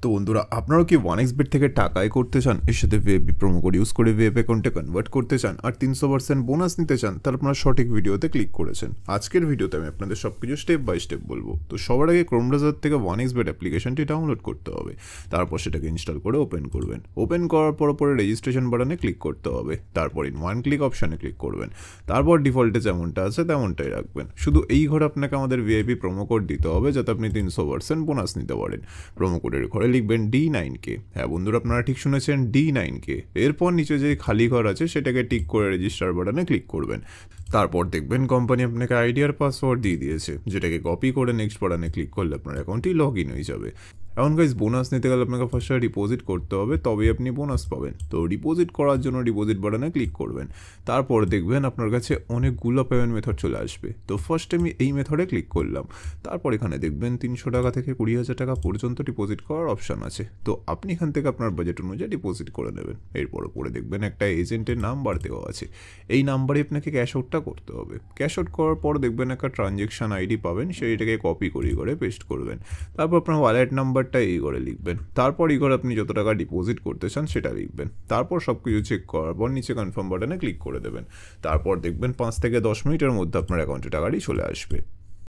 তো বন্ধুরা, আপনারাও কি 1xbet থেকে টাকা আয় করতে চান, এর সাথে ভিআইপি প্রোমো কোড ইউজ করে ভিআইপি অ্যাকাউন্টে কনভার্ট করতে চান আর 300% বোনাস নিতে চান, তাহলে আপনারা সঠিক ভিডিওতে ক্লিক করেছেন। আজকের ভিডিওতে আমি আপনাদের সব কিছু স্টেপ বাই স্টেপ বলবো। তো সবার আগে ক্রোম ব্রাউজার থেকে 1xbet অ্যাপ্লিকেশনটি ডাউনলোড করতে হবে, তারপর সেটাকে ইনস্টল করে ওপেন করবেন। ওপেন করার পরে রেজিস্ট্রেশন বাটনে ক্লিক করতে হবে, তারপর ইন ওয়ান ক্লিক অপশানে ক্লিক করবেন, তারপর ডিফল্টে যেমনটা আছে তেমনটাই রাখবেন। শুধু এই ঘরে আপনাকে আমাদের ভিআইপি প্রোমো কোড দিতে হবে, যাতে আপনি 300% বোনাস নিতে পারেন। প্রোমো কোডের ঘরে লিখবেন D9K। হ্যাঁ বন্ধুরা, আপনারা ঠিক শুনেছেন, D9K। এরপর নিচে যে খালি ঘর আছে সেটাকে টিক করে রেজিস্টার বাটনে ক্লিক করবেন। তারপর দেখবেন কোম্পানি আপনাকে আইডি আর পাসওয়ার্ড দিয়ে দিয়েছে, যেটাকে কপি করে নেক্সট বাটনে ক্লিক করলে আপনার অ্যাকাউন্টটি লগ ইন হয়ে যাবে। এখন গাইজ, বোনাস নিতে গেলে আপনাকে ফার্স্টে ডিপোজিট করতে হবে, তবেই আপনি বোনাস পাবেন। তো ডিপোজিট করার জন্য ডিপোজিট বাটনে ক্লিক করবেন। তারপর দেখবেন আপনার কাছে অনেকগুলো পেমেন্ট মেথড চলে আসবে। তো ফার্স্ট আমি এই মেথডে ক্লিক করলাম। তারপর এখানে দেখবেন 300 টাকা থেকে 20,000 টাকা পর্যন্ত ডিপোজিট করার অপশান আছে। তো আপনি এখান থেকে আপনার বাজেট অনুযায়ী ডিপোজিট করে নেবেন। এরপর উপরে দেখবেন একটা এজেন্টের নাম্বার দেওয়া আছে, এই নাম্বারে আপনাকে ক্যাশ আউটটা করতে হবে। ক্যাশ আউট করার পর দেখবেন একটা ট্রানজ্যাকশান আইডি পাবেন, সেইটাকে কপি করে পেস্ট করবেন। তারপর আপনার ওয়ালেট নাম্বারটা এই করে লিখবেন। তারপর এই করে আপনি যত টাকা ডিপোজিট করতে চান সেটা লিখবেন। তারপর সব কিছু চেক করার পর নিচে কনফার্ম বাটনে ক্লিক করে দেবেন। তারপর দেখবেন 5 থেকে 10 মিনিটের মধ্যে আপনার অ্যাকাউন্টে টাকাটি চলে আসবে।